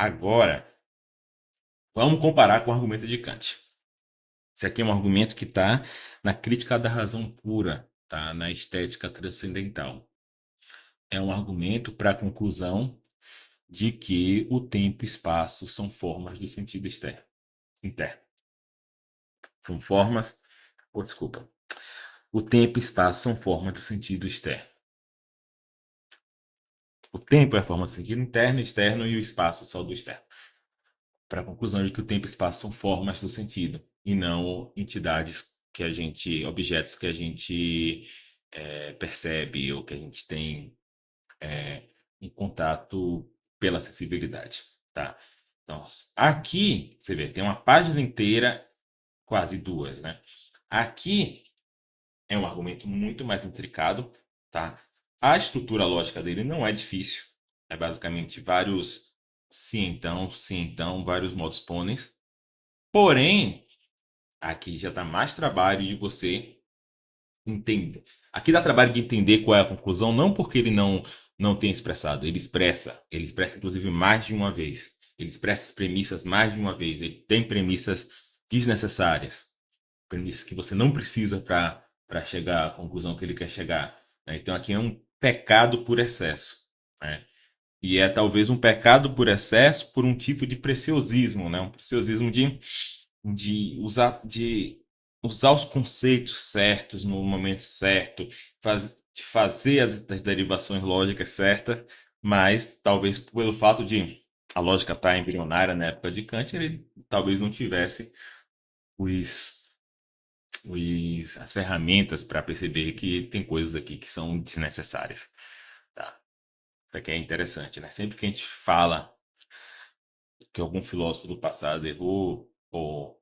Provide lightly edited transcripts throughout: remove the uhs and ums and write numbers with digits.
Agora, vamos comparar com o argumento de Kant. Esse aqui é um argumento que está na crítica da razão pura, tá? Na estética transcendental. É um argumento para a conclusão de que o tempo e espaço são formas do sentido externo, interno. São formas, desculpa. O tempo e espaço são formas do sentido externo. O tempo é a forma do sentido interno, externo e o espaço só do externo. Para a conclusão de que o tempo e espaço são formas do sentido e não entidades que a gente, objetos que a gente percebe ou que a gente tem um contato pela sensibilidade, tá? Então, aqui, você vê, tem uma página inteira, quase duas, né? Aqui é um argumento muito mais intricado, tá? A estrutura lógica dele não é difícil. É basicamente vários sim, então, vários modos pôneis. Porém, aqui já dá mais trabalho de você entender. Aqui dá trabalho de entender qual é a conclusão, não porque ele não tenha expressado, ele expressa inclusive mais de uma vez. Ele expressa as premissas mais de uma vez. Ele tem premissas desnecessárias, premissas que você não precisa para chegar à conclusão que ele quer chegar, né? Então aqui é um pecado por excesso, né? E é talvez um pecado por excesso por um tipo de preciosismo, né? Um preciosismo de usar os conceitos certos no momento certo, de fazer as derivações lógicas certas, mas talvez pelo fato de a lógica estar embrionária na época de Kant, ele talvez não tivesse os, as ferramentas para perceber que tem coisas aqui que são desnecessárias. Tá? Isso aqui é interessante, né? Sempre que a gente fala que algum filósofo do passado errou ou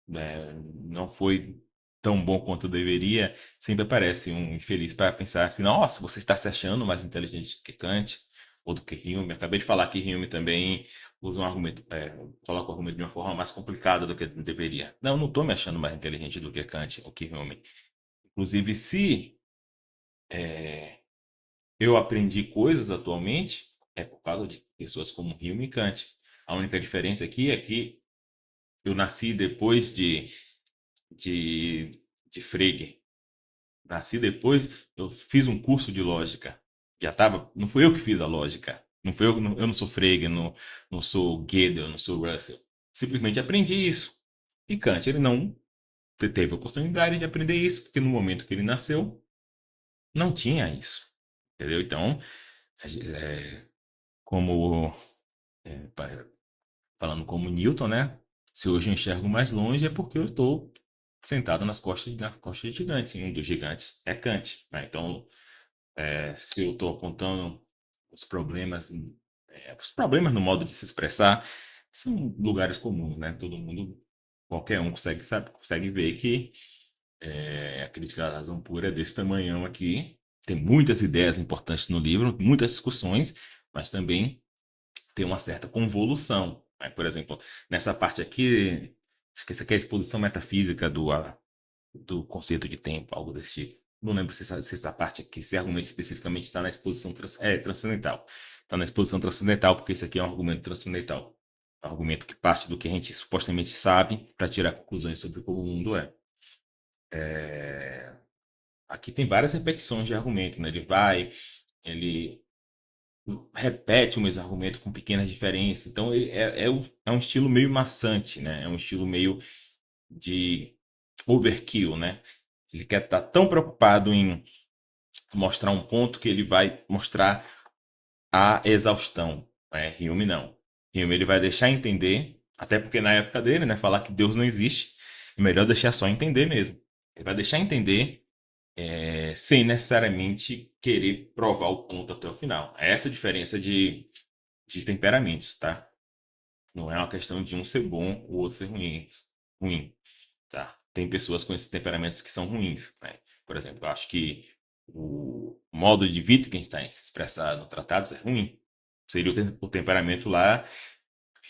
não foi tão bom quanto deveria, sempre aparece um infeliz para pensar assim: nossa, você está se achando mais inteligente que Kant ou do que Hume. Acabei de falar que Hume também usa um argumento, coloca o argumento de uma forma mais complicada do que deveria. Não estou me achando mais inteligente do que Kant ou que Hume. Inclusive, se eu aprendi coisas atualmente, é por causa de pessoas como Hume e Kant. A única diferença aqui é que eu nasci depois de, de Frege. Nasci depois, eu fiz um curso de lógica. Já tava, não fui eu que fiz a lógica. Não fui eu não sou Frege, não sou Gödel, não sou Russell. Simplesmente aprendi isso. E Kant, ele não teve a oportunidade de aprender isso, porque no momento que ele nasceu, não tinha isso. Entendeu? Então, é, como falando como Newton, né? Se hoje eu enxergo mais longe é porque eu estou sentado nas costas de gigante. Um dos gigantes é Kant, né? Então, se eu estou apontando os problemas no modo de se expressar são lugares comuns, né? Todo mundo, qualquer um consegue ver que a crítica da razão pura é desse tamanhão aqui. Tem muitas ideias importantes no livro, muitas discussões, mas também tem uma certa convolução, né? Por exemplo, nessa parte aqui, acho que essa aqui é a exposição metafísica do conceito de tempo, algo desse tipo. Não lembro se essa parte aqui, se argumento especificamente está na exposição transcendental. Está na exposição transcendental, porque esse aqui é um argumento transcendental. É um argumento que parte do que a gente supostamente sabe para tirar conclusões sobre como o mundo é. Aqui tem várias repetições de argumento, né? Ele repete o mesmo argumento com pequenas diferenças. Então, é um estilo meio maçante, né? É um estilo meio de overkill, né? Ele quer estar tão preocupado em mostrar um ponto que ele vai mostrar a exaustão. Né? Hume não. Hume ele vai deixar entender, até porque na época dele, né, falar que Deus não existe, é melhor deixar só entender mesmo. Ele vai deixar entender sem necessariamente querer provar o ponto até o final. É essa a diferença de temperamentos, tá? Não é uma questão de um ser bom ou outro ser ruim, tá? Tem pessoas com esses temperamentos que são ruins, né? Por exemplo, eu acho que o modo de Wittgenstein se expressar no Tratados é ruim. Seria o temperamento lá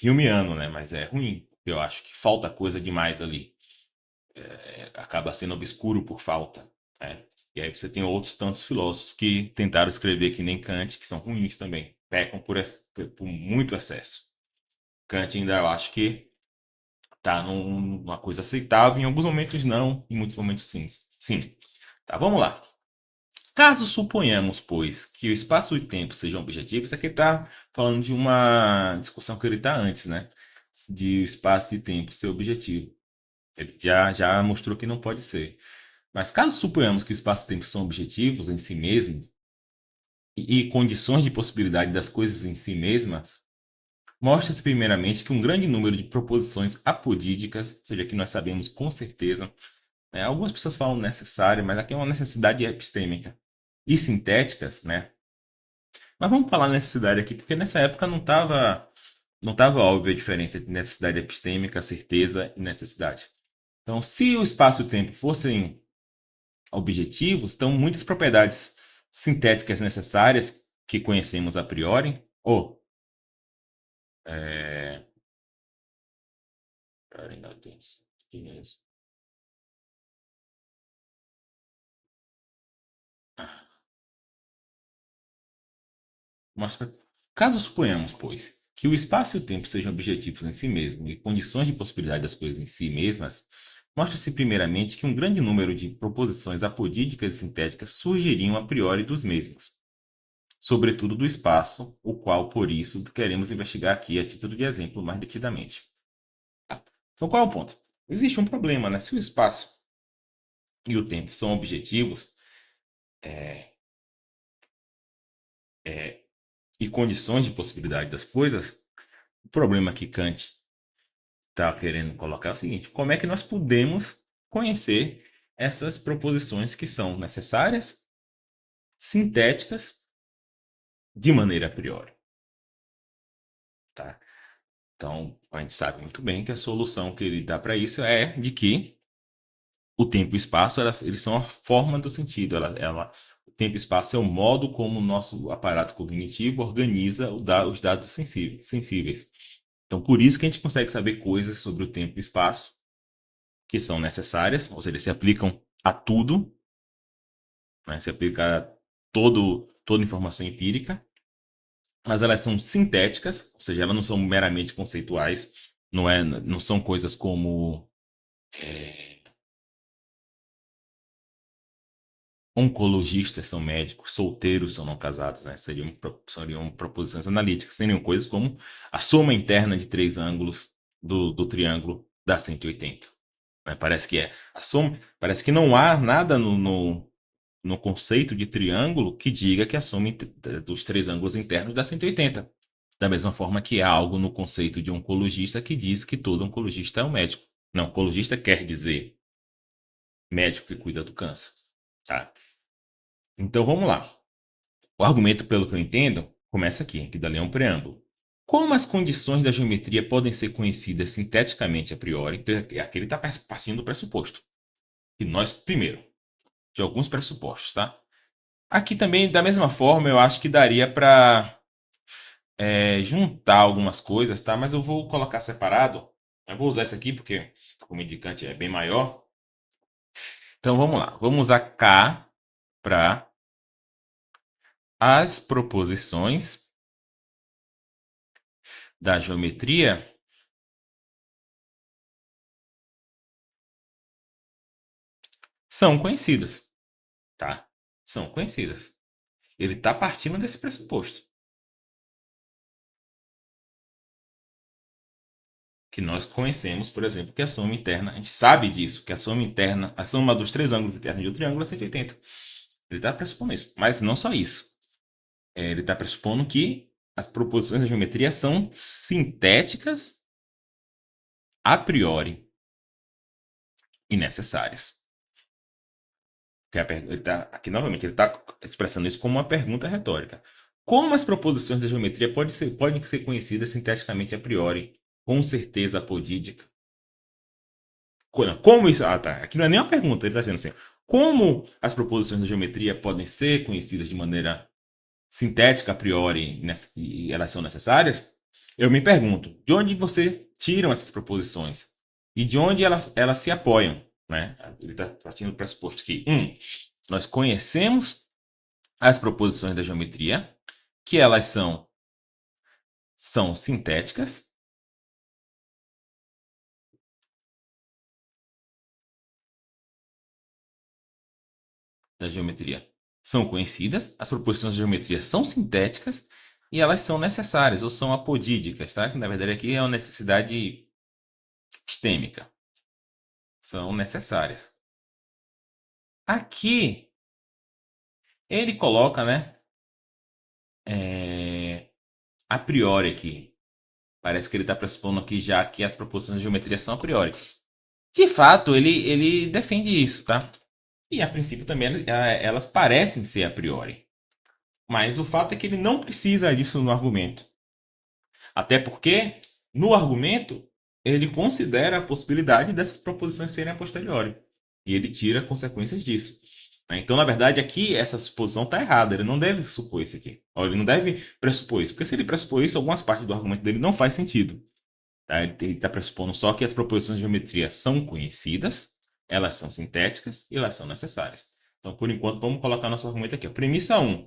humeano, né? Mas é ruim. Eu acho que falta coisa demais ali. Acaba sendo obscuro por falta, né? E aí você tem outros tantos filósofos que tentaram escrever que nem Kant, que são ruins também. pecam por muito excesso. Kant ainda eu acho que está numa coisa aceitável, em alguns momentos não, em muitos momentos sim. Sim. Tá, vamos lá. Caso suponhamos, pois, que o espaço e o tempo sejam objetivos, isso aqui está falando de uma discussão que ele está antes, né? De o espaço e tempo ser objetivo. Ele já mostrou que não pode ser. Mas caso suponhamos que o espaço e tempo são objetivos em si mesmo e condições de possibilidade das coisas em si mesmas, mostra-se primeiramente que um grande número de proposições apodídicas, ou seja, que nós sabemos com certeza, né, algumas pessoas falam necessária, mas aqui é uma necessidade epistêmica, e sintéticas, né? Mas vamos falar necessidade aqui, porque nessa época não tava óbvia a diferença entre necessidade epistêmica, certeza e necessidade. Então, se o espaço e o tempo fossem objetivos, então muitas propriedades sintéticas necessárias que conhecemos a priori, ou é, peraí, meu Deus, que é isso? Mas, caso suponhamos, pois, que o espaço e o tempo sejam objetivos em si mesmos e condições de possibilidade das coisas em si mesmas, mostra-se primeiramente que um grande número de proposições apodídicas e sintéticas surgiriam a priori dos mesmos, sobretudo do espaço, o qual, por isso, queremos investigar aqui a título de exemplo mais detidamente. Tá? Então, qual é o ponto? Existe um problema, né? Se o espaço e o tempo são objetivos e condições de possibilidade das coisas, o problema que Kant está querendo colocar é o seguinte: como é que nós podemos conhecer essas proposições que são necessárias, sintéticas, de maneira a priori? Tá? Então, a gente sabe muito bem que a solução que ele dá para isso é de que o tempo e o espaço eles são a forma do sentido. O tempo e espaço é o modo como o nosso aparato cognitivo organiza os dados sensíveis. Então, por isso que a gente consegue saber coisas sobre o tempo e espaço que são necessárias, ou seja, eles se aplicam a tudo, né? Se aplica a toda informação empírica, mas elas são sintéticas, ou seja, elas não são meramente conceituais, não são coisas como oncologistas são médicos, solteiros são não casados, né? Seriam proposições analíticas, seriam coisas como a soma interna de três ângulos do triângulo dá 180. Né? Parece que não há nada no conceito de triângulo que diga que a soma dos três ângulos internos dá 180. Da mesma forma que há algo no conceito de oncologista que diz que todo oncologista é um médico. Não, oncologista quer dizer médico que cuida do câncer. Tá? Então vamos lá. O argumento, pelo que eu entendo, começa aqui, que dali é um preâmbulo. Como as condições da geometria podem ser conhecidas sinteticamente a priori? Então, aqui ele está partindo do pressuposto. E nós, primeiro, de alguns pressupostos, tá? Aqui também, da mesma forma, eu acho que daria para juntar algumas coisas, tá? Mas eu vou colocar separado. Eu vou usar esse aqui porque como indicante é bem maior. Então vamos lá. Vamos usar K para as proposições da geometria são conhecidas, tá? São conhecidas. Ele está partindo desse pressuposto. Que nós conhecemos, por exemplo, que a soma interna, a gente sabe disso, que a soma interna, a soma dos três ângulos internos de um triângulo é 180. Ele está pressupondo isso. Mas não só isso. Ele está pressupondo que as proposições da geometria são sintéticas a priori e necessárias. Aqui, novamente, ele está expressando isso como uma pergunta retórica. Como as proposições da geometria podem ser conhecidas sinteticamente a priori, com certeza apodídica? Como isso? Ah, tá. Aqui não é nem uma pergunta, ele está dizendo assim: como as proposições da geometria podem ser conhecidas de maneira sintética a priori e elas são necessárias? Eu me pergunto, de onde você tiram essas proposições? E de onde elas se apoiam? Né? Ele está partindo do pressuposto que, nós conhecemos as proposições da geometria, que elas são são sintéticas da geometria são conhecidas, as proposições de geometria são sintéticas e elas são necessárias ou são apodídicas, tá? Que na verdade aqui é uma necessidade epistêmica. São necessárias. Aqui ele coloca, né? A priori aqui. Parece que ele está pressupondo aqui já que as proposições de geometria são a priori. De fato, ele defende isso, tá? E a princípio também elas parecem ser a priori. Mas o fato é que ele não precisa disso no argumento. Até porque, no argumento, ele considera a possibilidade dessas proposições serem a posteriori. E ele tira consequências disso. Então, na verdade, aqui essa suposição está errada. Ele não deve supor isso aqui. Ele não deve pressupor isso. Porque se ele pressupor isso, algumas partes do argumento dele não faz sentido. Tá? Ele está pressupondo só que as proposições de geometria são conhecidas, elas são sintéticas e elas são necessárias. Então, por enquanto, vamos colocar nosso argumento aqui. Premissa 1.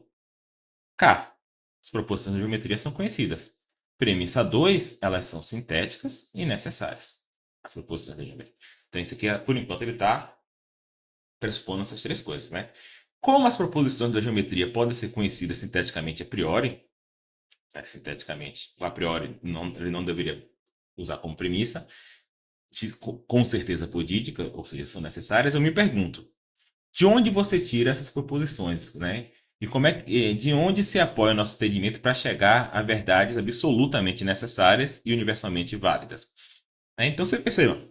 K. As proposições de geometria são conhecidas. Premissa 2, elas são sintéticas e necessárias. As proposições de geometria. Então, isso aqui, por enquanto, ele está pressupondo essas três coisas, né? Como as proposições da geometria podem ser conhecidas sinteticamente a priori, sinteticamente, a priori, ele não deveria usar como premissa, com certeza podídica, ou seja, são necessárias, eu me pergunto, de onde você tira essas proposições, né? E de onde se apoia o nosso entendimento para chegar a verdades absolutamente necessárias e universalmente válidas? Então você perceba,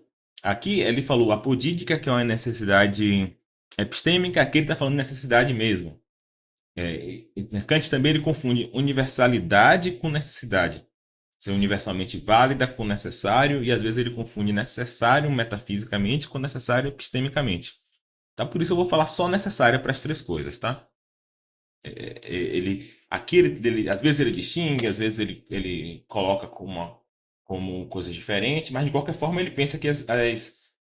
aqui ele falou apodídica, que é uma necessidade epistêmica, aqui ele está falando necessidade mesmo. Kant também ele confunde universalidade com necessidade. Ser universalmente válida com necessário, e às vezes ele confunde necessário metafisicamente com necessário epistemicamente. Tá? Por isso eu vou falar só necessária para as três coisas, tá? Aqui às vezes ele distingue, às vezes ele coloca como coisas diferentes, mas de qualquer forma ele pensa que as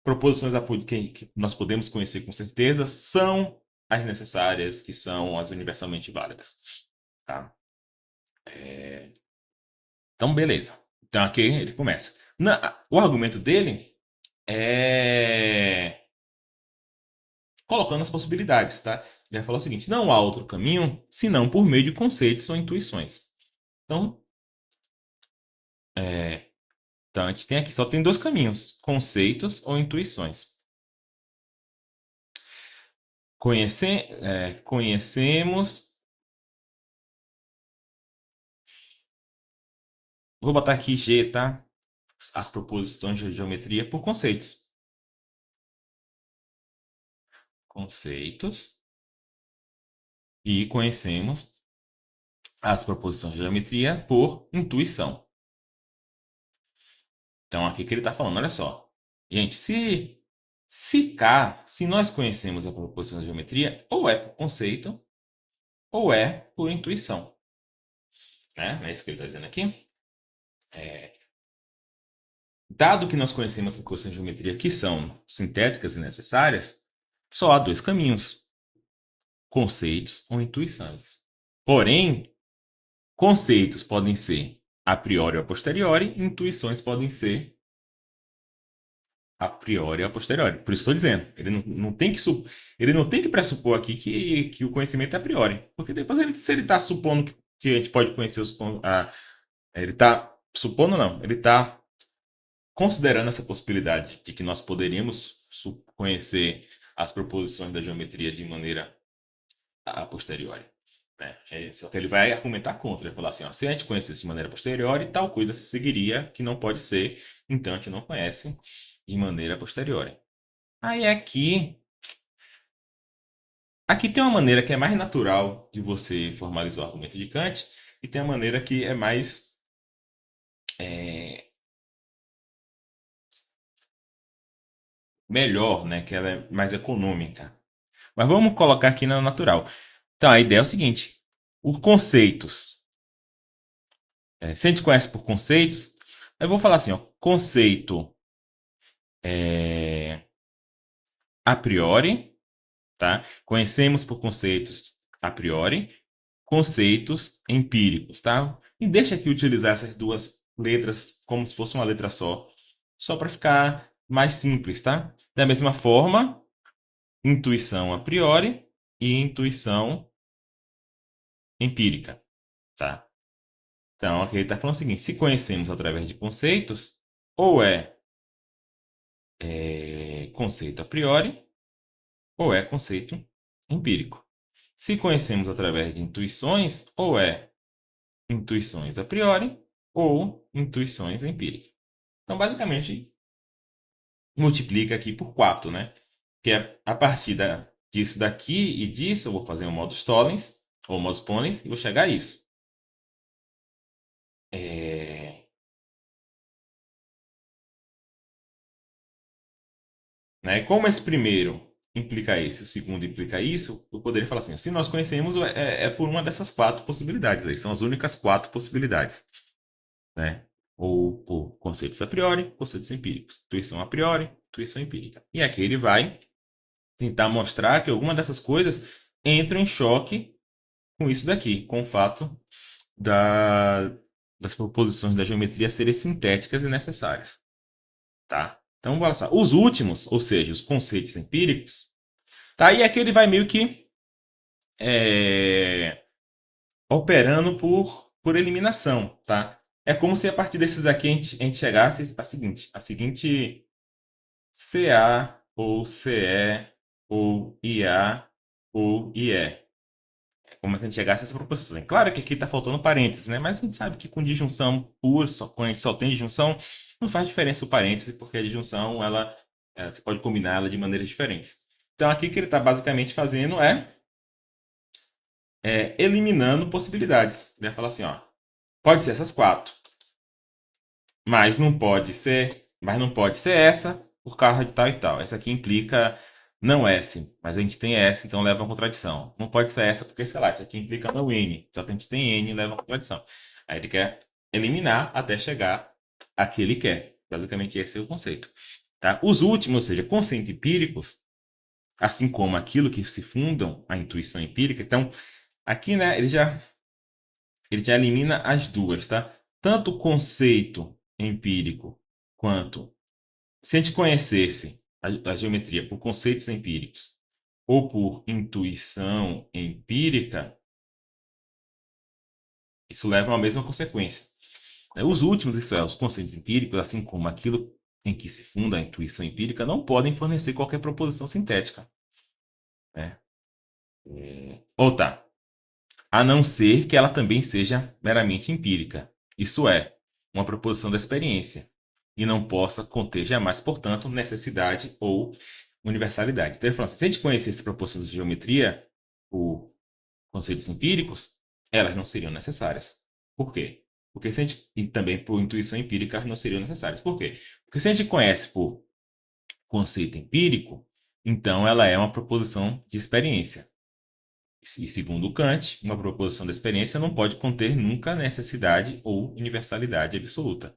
proposições que nós podemos conhecer com certeza são as necessárias, que são as universalmente válidas. Tá? Então, beleza. Então aqui ele começa. O argumento dele é colocando as possibilidades, tá? Ele vai falar o seguinte: não há outro caminho senão por meio de conceitos ou intuições. Então, então a gente tem aqui só tem dois caminhos: conceitos ou intuições. Conhecemos. Vou botar aqui G, tá? As proposições de geometria por conceitos. Conceitos. E conhecemos as proposições de geometria por intuição. Então, aqui que ele está falando, olha só. Gente, se nós conhecemos a proposição de geometria, ou é por conceito, ou é por intuição. Né? É isso que ele está dizendo aqui. Dado que nós conhecemos as proposições de geometria que são sintéticas e necessárias, só há dois caminhos: conceitos ou intuições. Porém, conceitos podem ser a priori ou a posteriori, intuições podem ser a priori ou a posteriori. Por isso estou dizendo, ele não tem que pressupor aqui que o conhecimento é a priori. Porque depois, se ele está supondo que a gente pode conhecer ele está supondo, não, ele está considerando essa possibilidade de que nós poderíamos conhecer as proposições da geometria de maneira a posteriori. Né? Só que ele vai argumentar contra, ele vai falar assim, ó, se a gente conhecesse de maneira posteriori, tal coisa se seguiria que não pode ser, então a gente não conhece de maneira posteriori. Aí aqui tem uma maneira que é mais natural de você formalizar o argumento de Kant, e tem a maneira que é mais melhor, né? Que ela é mais econômica. Mas vamos colocar aqui na natural. Então, a ideia é o seguinte: os conceitos. Se a gente conhece por conceitos, eu vou falar assim, ó, conceito a priori, tá? Conhecemos por conceitos a priori, conceitos empíricos, tá? E deixa aqui utilizar essas duas letras como se fosse uma letra só para ficar mais simples, tá? Da mesma forma, intuição a priori e intuição empírica, tá? Então, aqui ele está falando o seguinte: se conhecemos através de conceitos, ou é conceito a priori, ou é conceito empírico. Se conhecemos através de intuições, ou é intuições a priori, ou intuições empíricas. Então, basicamente, multiplica aqui por 4, né? Que é a partir disso daqui e disso, eu vou fazer um modus tollens, ou modus ponens, e vou chegar a isso. Né? Como esse primeiro implica isso, o segundo implica isso, eu poderia falar assim: se nós conhecemos, é por uma dessas 4 possibilidades aí, são as únicas 4 possibilidades, né? Ou por conceitos a priori, conceitos empíricos, intuição a priori, intuição empírica. E aqui ele vai tentar mostrar que alguma dessas coisas entram em choque com isso daqui, com o fato da, das proposições da geometria serem sintéticas e necessárias, tá? Então, bora lá. Os últimos, ou seja, os conceitos empíricos, tá? E aqui ele vai meio que é, operando por eliminação, tá? É como se a partir desses aqui a gente chegasse a seguinte CA ou CE ou IA ou IE. É como se a gente chegasse a essa proposição. Claro que aqui está faltando parênteses, né? Mas a gente sabe que com disjunção pura, quando a gente só tem disjunção, não faz diferença o parêntese, porque a disjunção, você pode combinar ela de maneiras diferentes. Então aqui o que ele está basicamente fazendo eliminando possibilidades. Ele vai falar assim, ó, pode ser essas 4, mas não pode ser essa por causa de tal e tal. Essa aqui implica não S, mas a gente tem S, então leva a contradição. Não pode ser essa porque, sei lá, essa aqui implica não N, só que a gente tem N e leva a contradição. Aí ele quer eliminar até chegar a que ele quer. Basicamente esse é o conceito. Tá? Os últimos, ou seja, conceitos empíricos, assim como aquilo que se fundam a intuição empírica, então aqui, né, ele já elimina as duas, tá? Tanto o conceito empírico quanto se a gente conhecesse a geometria por conceitos empíricos ou por intuição empírica, isso leva a uma mesma consequência. Os últimos, isso é, os conceitos empíricos, assim como aquilo em que se funda a intuição empírica, não podem fornecer qualquer proposição sintética, né? Ou tá, a não ser que ela também seja meramente empírica, isso é, uma proposição da experiência, e não possa conter jamais, portanto, necessidade ou universalidade. Então ele fala assim, se a gente conhecesse proposições de geometria por conceitos empíricos, elas não seriam necessárias. Por quê? Porque se a gente, e também por intuição empírica, elas não seriam necessárias. Por quê? Porque se a gente conhece por conceito empírico, então ela é uma proposição de experiência. E segundo Kant, uma proposição da experiência não pode conter nunca necessidade ou universalidade absoluta,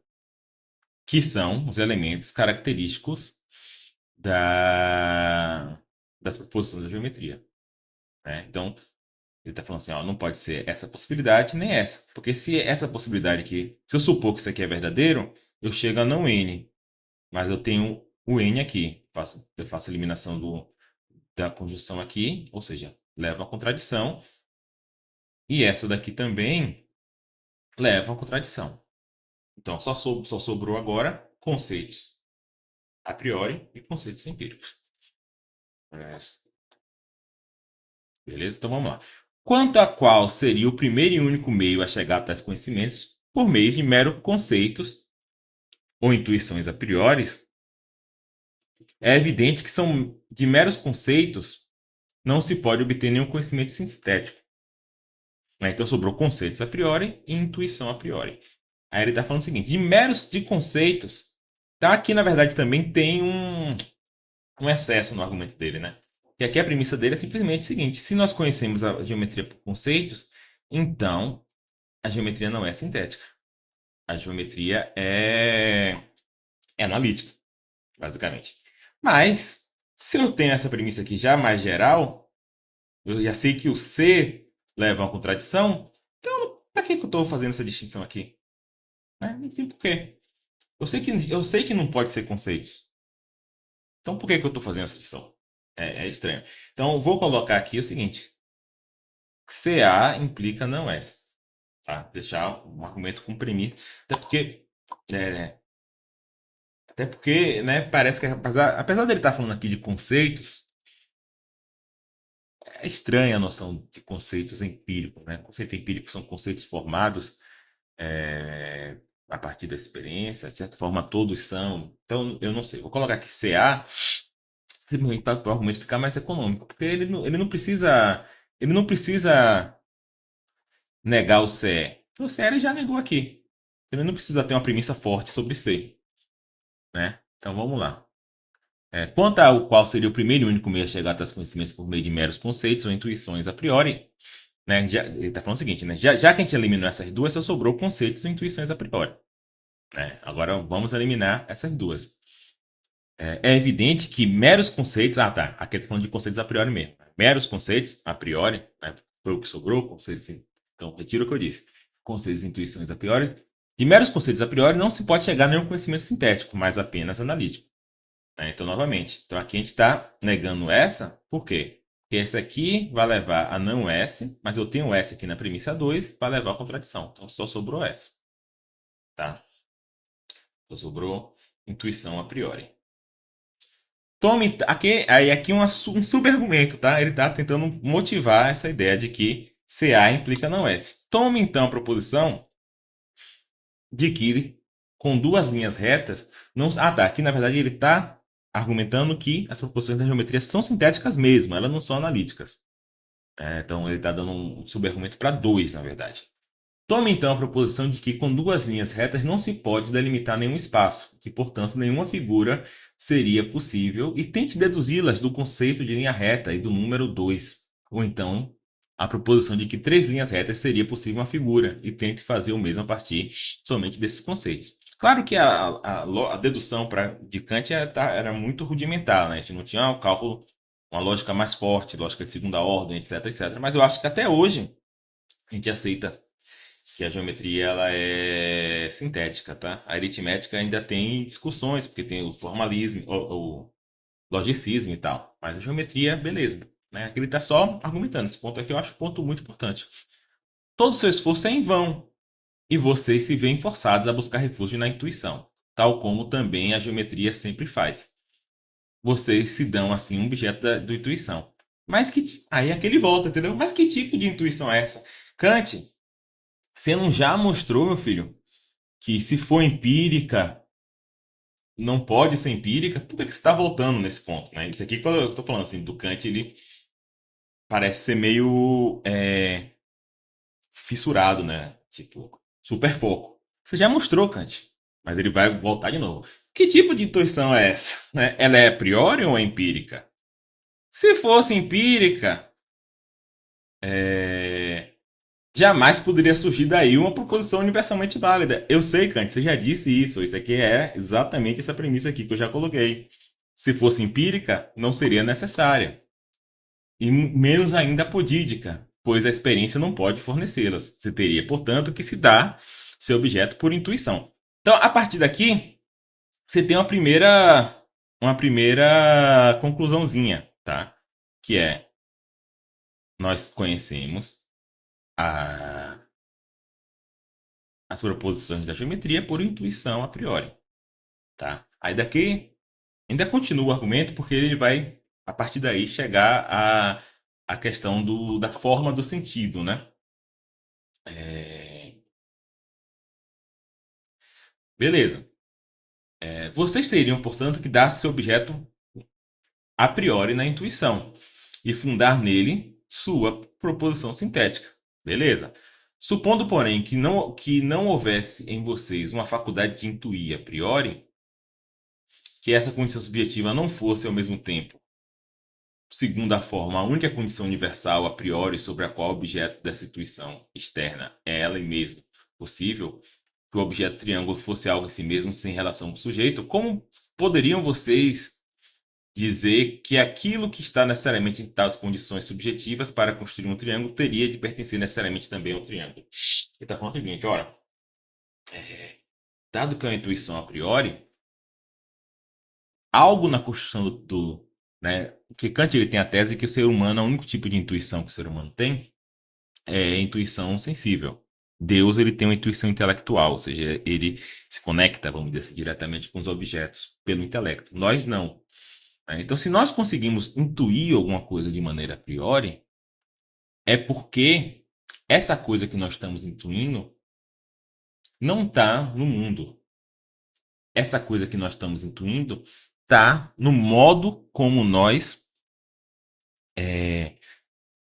que são os elementos característicos da, das proposições da geometria, né? Então, ele está falando assim, ó, não pode ser essa possibilidade nem essa, porque se essa possibilidade aqui, se eu supor que isso aqui é verdadeiro, eu chego a não n, mas eu tenho o n aqui, eu faço a eliminação da conjunção aqui, ou seja, leva a contradição, e essa daqui também leva a contradição. Então, só sobrou agora conceitos a priori e conceitos empíricos. Beleza? Então vamos lá. Quanto a qual seria o primeiro e único meio a chegar a tais conhecimentos, por meio de mero conceitos ou intuições a priori, é evidente que são de meros conceitos não se pode obter nenhum conhecimento sintético. Né? Então sobrou conceitos a priori e intuição a priori. Aí ele está falando o seguinte: de conceitos, tá? Aqui na verdade também tem um excesso no argumento dele, né? E aqui a premissa dele é simplesmente o seguinte: se nós conhecemos a geometria por conceitos, então a geometria não é sintética. A geometria é analítica, basicamente. Mas, se eu tenho essa premissa aqui já mais geral, eu já sei que o C leva a uma contradição, então Para que eu estou fazendo essa distinção aqui? Né? Não tem porquê. Eu sei que não pode ser conceitos. Então por que eu estou fazendo essa distinção? É estranho. Então eu vou colocar aqui o seguinte: CA implica não S. Tá? Deixar um argumento com premissa. Até porque, é, até porque, né, parece que apesar dele estar falando aqui de conceitos, é estranha a noção de conceitos empíricos, né? Conceitos empíricos são conceitos formados é, a partir da experiência, de certa forma todos são. Então, eu não sei. Vou colocar aqui CA simplesmente para o argumento ficar mais econômico, porque ele não precisa negar o CE. Porque o CE ele já negou aqui. Ele não precisa ter uma premissa forte sobre C, né? Então vamos lá. Quanto ao qual seria o primeiro e único meio a chegar a tais conhecimentos por meio de meros conceitos ou intuições a priori, né? Ele está falando o seguinte, né? Já que a gente eliminou essas duas, só sobrou conceitos ou intuições a priori. Né? Agora vamos eliminar essas duas. É evidente que meros conceitos. Ah, tá. Aqui está falando de conceitos a priori mesmo. Meros conceitos a priori, né? Foi o que sobrou, conceitos. Então, retiro o que eu disse. Conceitos e intuições a priori. De meros conceitos a priori não se pode chegar a nenhum conhecimento sintético, mas apenas analítico. Né? Então, novamente. Então, aqui a gente está negando essa. Por quê? Porque esse aqui vai levar a não S, mas eu tenho S aqui na premissa 2, vai levar a contradição. Então, só sobrou S. Tá? Só sobrou intuição a priori. Tome aqui um sub-argumento, tá? Ele está tentando motivar essa ideia de que CA implica não S. Tome então a proposição de que com duas linhas retas não. Ah, tá. Aqui na verdade ele está argumentando que as proposições da geometria são sintéticas mesmo, elas não são analíticas. Então ele está dando um sub-argumento para dois, na verdade. Tome então a proposição de que com duas linhas retas não se pode delimitar nenhum espaço, que portanto nenhuma figura seria possível, e tente deduzi-las do conceito de linha reta e do número 2. Ou então a proposição de que três linhas retas seria possível uma figura, e tente fazer o mesmo a partir somente desses conceitos. Claro que a dedução de Kant era muito rudimentar, né? A gente não tinha um cálculo, uma lógica mais forte, lógica de segunda ordem, etc, etc. Mas eu acho que até hoje a gente aceita que a geometria ela é sintética, tá? A aritmética ainda tem discussões, porque tem o formalismo, o logicismo e tal. Mas a geometria, beleza. Né? Aqui ele está só argumentando. Esse ponto aqui eu acho um ponto muito importante. Todo o seu esforço é em vão e vocês se veem forçados a buscar refúgio na intuição, tal como também a geometria sempre faz. Vocês se dão assim um objeto da intuição. Mas aí aquele volta, entendeu? Mas que tipo de intuição é essa? Kant, você não já mostrou, meu filho, que se for empírica, não pode ser empírica? Por que você está voltando nesse ponto? Né? Isso aqui, quando eu estou falando assim, do Kant, ele parece ser meio fissurado, né? Tipo, super foco. Você já mostrou, Kant, mas ele vai voltar de novo. Que tipo de intuição é essa? Né? Ela é a priori ou é empírica? Se fosse empírica, jamais poderia surgir daí uma proposição universalmente válida. Eu sei, Kant, você já disse isso. Isso aqui é exatamente essa premissa aqui que eu já coloquei. Se fosse empírica, não seria necessária. E menos ainda apodídica, pois a experiência não pode fornecê-las. Você teria, portanto, que se dar seu objeto por intuição. Então, a partir daqui, você tem uma primeira conclusãozinha, tá? Que é, nós conhecemos a as proposições da geometria por intuição a priori. Tá? Aí daqui ainda continua o argumento porque ele vai, a partir daí, chegar à questão da forma do sentido. Né? É, Beleza. Vocês teriam, portanto, que dar seu objeto a priori na intuição e fundar nele sua proposição sintética. Beleza? Supondo, porém, que não houvesse em vocês uma faculdade de intuir a priori, que essa condição subjetiva não fosse ao mesmo tempo, segundo a forma, a única condição universal a priori sobre a qual o objeto dessa intuição externa é ela mesma possível, que o objeto triângulo fosse algo em si mesmo sem relação com o sujeito, como poderiam vocês dizer que aquilo que está necessariamente em tais condições subjetivas para construir um triângulo teria de pertencer necessariamente também ao triângulo. Ele está falando o seguinte, ora, dado que é uma intuição a priori, algo na construção né, que Kant ele tem a tese que o ser humano, é o único tipo de intuição que o ser humano tem, é a intuição sensível. Deus ele tem uma intuição intelectual, ou seja, ele se conecta, vamos dizer assim, diretamente com os objetos pelo intelecto. Nós não. Né? Então, se nós conseguimos intuir alguma coisa de maneira a priori, é porque essa coisa que nós estamos intuindo não está no mundo. Essa coisa que nós estamos intuindo está no modo como nós é,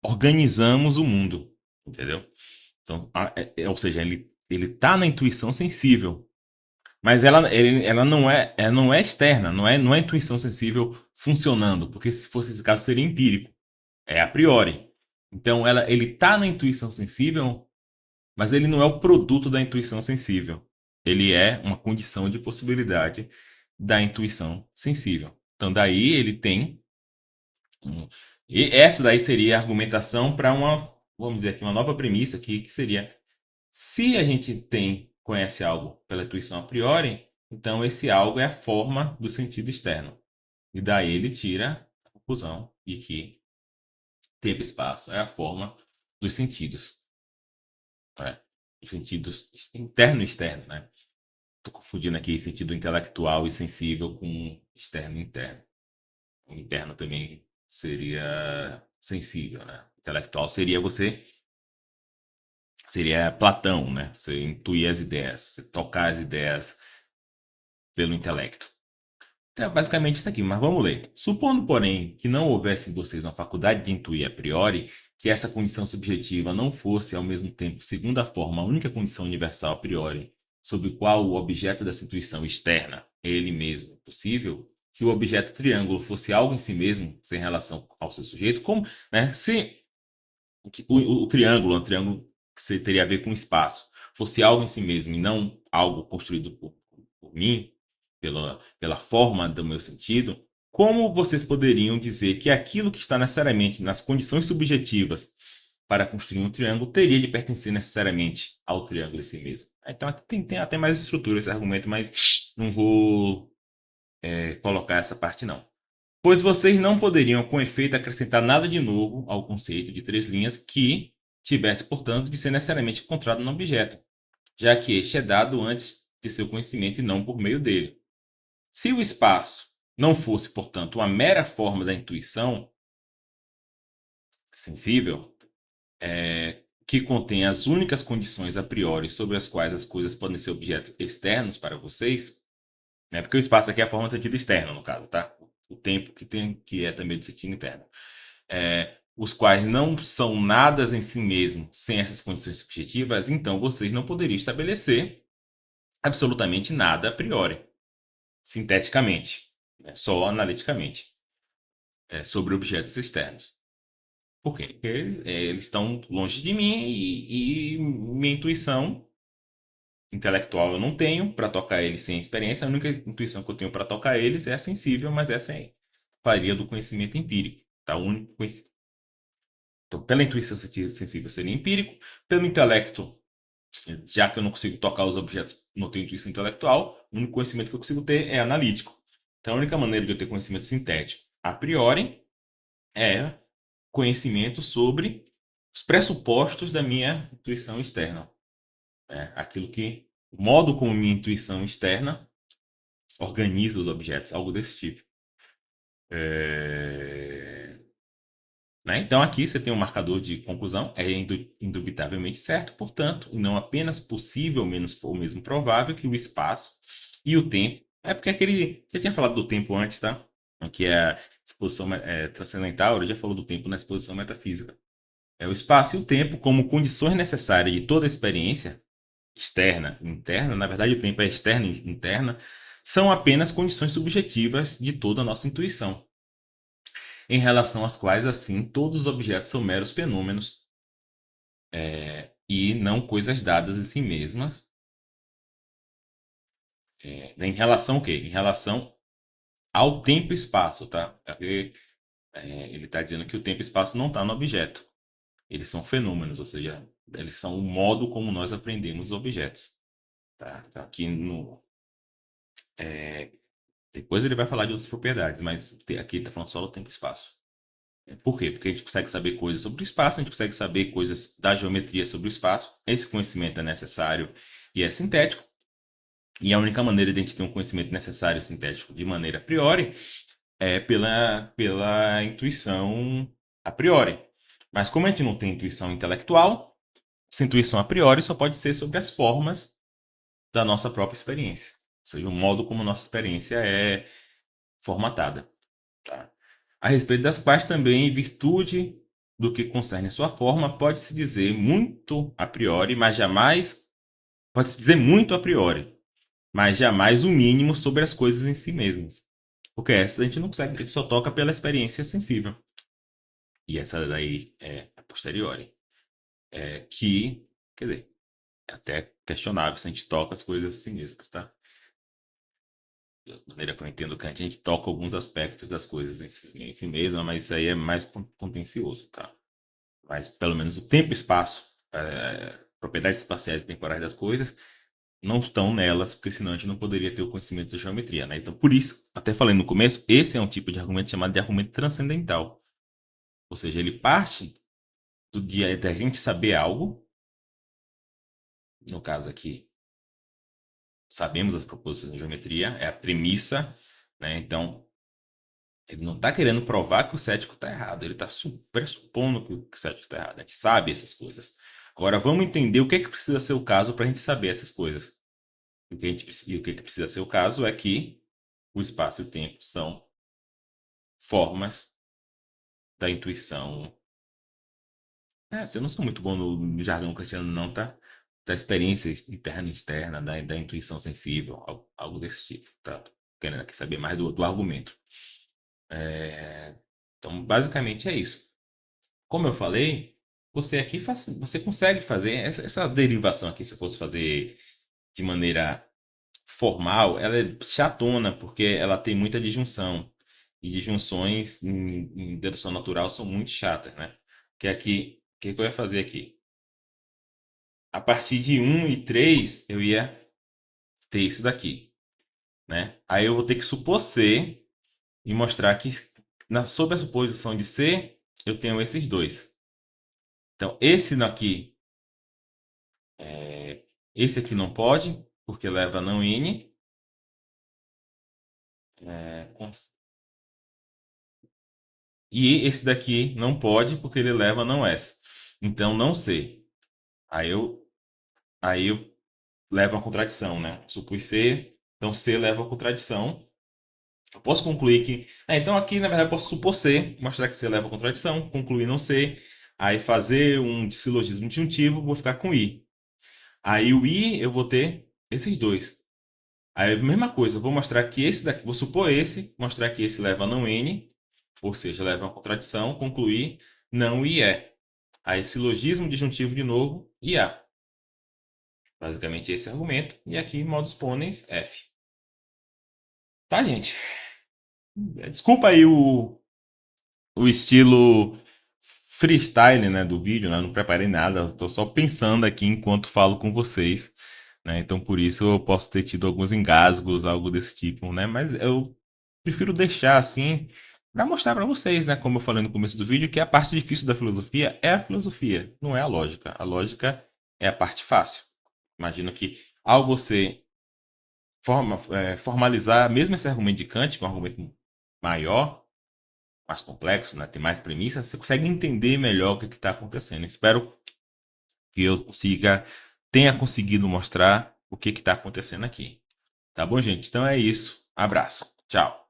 organizamos o mundo, entendeu? Então, ou seja, ele está na intuição sensível, mas ela não é externa, não é intuição sensível funcionando, porque se fosse esse caso seria empírico, é a priori. Então, ele está na intuição sensível, mas ele não é o produto da intuição sensível. Ele é uma condição de possibilidade da intuição sensível. Então, daí ele tem. E essa daí seria a argumentação para uma, vamos dizer aqui, uma nova premissa aqui, que seria: se a gente conhece algo pela intuição a priori, então esse algo é a forma do sentido externo. E daí ele tira a conclusão de que tempo e espaço é a forma dos sentidos. Né? Os sentidos interno e externo, né? Estou confundindo aqui sentido intelectual e sensível com externo e interno. O interno também seria sensível, né? Intelectual seria Platão, né? Você intuir as ideias, você tocar as ideias pelo intelecto. Então, é basicamente isso aqui, mas vamos ler. Supondo, porém, que não houvesse em vocês uma faculdade de intuir a priori, que essa condição subjetiva não fosse, ao mesmo tempo, segundo a forma, a única condição universal a priori, sob qual o objeto dessa intuição externa é ele mesmo possível, que o objeto triângulo fosse algo em si mesmo, sem relação ao seu sujeito, como, né, se o triângulo, um triângulo que teria a ver com espaço, fosse algo em si mesmo e não algo construído por mim, pela forma do meu sentido, como vocês poderiam dizer que aquilo que está necessariamente nas condições subjetivas para construir um triângulo teria de pertencer necessariamente ao triângulo em si mesmo? Então tem até mais estrutura esse argumento, mas não vou colocar essa parte não. Pois vocês não poderiam, com efeito, acrescentar nada de novo ao conceito de três linhas que tivesse, portanto, de ser necessariamente encontrado no objeto, já que este é dado antes de seu conhecimento e não por meio dele. Se o espaço não fosse, portanto, uma mera forma da intuição sensível, que contém as únicas condições a priori sobre as quais as coisas podem ser objetos externos para vocês, né? Porque o espaço aqui é a forma do sentido externo, no caso, tá? O tempo que é também do sentido interno. Os quais não são nada em si mesmo sem essas condições subjetivas, então vocês não poderiam estabelecer absolutamente nada a priori, sinteticamente, né? Só analiticamente, sobre objetos externos. Por quê? Porque eles estão longe de mim e minha intuição intelectual eu não tenho para tocar eles sem experiência. A única intuição que eu tenho para tocar eles é sensível, mas essa faria do conhecimento empírico. Tá? O único Então, pela intuição sensível seria empírico, pelo intelecto, já que eu não consigo tocar os objetos, não tenho intuição intelectual, o único conhecimento que eu consigo ter é analítico. Então, a única maneira de eu ter conhecimento sintético a priori é conhecimento sobre os pressupostos da minha intuição externa. Aquilo que, o modo como minha intuição externa organiza os objetos, algo desse tipo. É... Né? Então aqui você tem um marcador de conclusão, é indubitavelmente certo, portanto, e não apenas possível menos, ou mesmo provável que o espaço e o tempo. É porque aquele. Você tinha falado do tempo antes, tá? Que é a exposição transcendental, já falou do tempo na exposição metafísica. É o espaço e o tempo como condições necessárias de toda experiência, externa e interna, na verdade o tempo é externa e interna, são apenas condições subjetivas de toda a nossa intuição, em relação às quais, assim, todos os objetos são meros fenômenos e não coisas dadas em si mesmas. Em relação ao quê? Em relação ao tempo e espaço, tá? Porque, ele está dizendo que o tempo e espaço não está no objeto. Eles são fenômenos, ou seja, eles são o modo como nós aprendemos os objetos. Tá? Então, aqui no, depois ele vai falar de outras propriedades, mas aqui está falando só do tempo e espaço. Por quê? Porque a gente consegue saber coisas sobre o espaço, a gente consegue saber coisas da geometria sobre o espaço. Esse conhecimento é necessário e é sintético. E a única maneira de a gente ter um conhecimento necessário e sintético de maneira a priori é pela intuição a priori. Mas como a gente não tem intuição intelectual, essa intuição a priori só pode ser sobre as formas da nossa própria experiência. Ou seja, o modo como a nossa experiência é formatada. Tá? A respeito das quais também, em virtude do que concerne sua forma, pode-se dizer muito a priori, mas jamais pode-se dizer muito a priori, mas jamais o mínimo sobre as coisas em si mesmas. Porque essa a gente não consegue, a gente só toca pela experiência sensível. E essa daí é a posteriori. Que, quer dizer, é até questionável se a gente toca as coisas assim mesmo, tá? Da maneira que eu entendo Kant, a gente toca alguns aspectos das coisas em si mesma, mas isso aí é mais contencioso, tá? Mas pelo menos o tempo e espaço, propriedades espaciais e temporais das coisas, não estão nelas, porque senão a gente não poderia ter o conhecimento da geometria, né? Então, por isso, até falei no começo, esse é um tipo de argumento chamado de argumento transcendental. Ou seja, ele parte do dia da gente saber algo, no caso aqui, sabemos as proposições de geometria, é a premissa, né? Então, ele não está querendo provar que o cético está errado, ele está pressupondo que o cético está errado. A gente sabe essas coisas. Agora, vamos entender o que é que precisa ser o caso para a gente saber essas coisas. O que precisa ser o caso é que o espaço e o tempo são formas da intuição. Eu não sou muito bom no jargão kantiano, não, tá? Da experiência interna e externa, da intuição sensível, algo desse tipo, tá? Querendo aqui saber mais do argumento. É, Então, basicamente é isso. Como eu falei, você consegue fazer essa derivação aqui, se eu fosse fazer de maneira formal, ela é chatona, porque ela tem muita disjunção. E disjunções em dedução natural são muito chatas, né? Que aqui, o que eu ia fazer aqui? A partir de um e 3 eu ia ter isso daqui, né? Aí eu vou ter que supor C e mostrar que, sob a suposição de C, eu tenho esses dois. Então, esse aqui não pode, porque leva não N. É, e esse daqui não pode, porque ele leva não S. Então, não C. Aí eu, aí eu levo a contradição, né? Supus C, então C leva a contradição. Eu posso concluir que. Então aqui, na verdade, eu posso supor C, mostrar que C leva a contradição, concluir não C, aí fazer um silogismo disjuntivo, vou ficar com I. Aí o I eu vou ter esses dois. Aí a mesma coisa, eu vou mostrar que esse daqui, vou supor esse, mostrar que esse leva a não N, ou seja, leva a uma contradição, concluir não I é. Aí silogismo disjuntivo de novo, IA. Basicamente esse argumento. E aqui, modus ponens, F. Tá, gente? Desculpa aí o estilo freestyle, né, do vídeo, né? Eu não preparei nada, estou só pensando aqui enquanto falo com vocês, né? Então por isso eu posso ter tido alguns engasgos, algo desse tipo, né? Mas eu prefiro deixar assim para mostrar para vocês, né, como eu falei no começo do vídeo, que a parte difícil da filosofia é a filosofia, não é a lógica. A lógica é a parte fácil. Imagino que ao você formalizar mesmo esse argumento de Kant, que é um argumento maior, mais complexo, né? Tem mais premissas, você consegue entender melhor o que está acontecendo. Espero que eu tenha conseguido mostrar o que está acontecendo aqui. Tá bom, gente? Então é isso. Abraço. Tchau.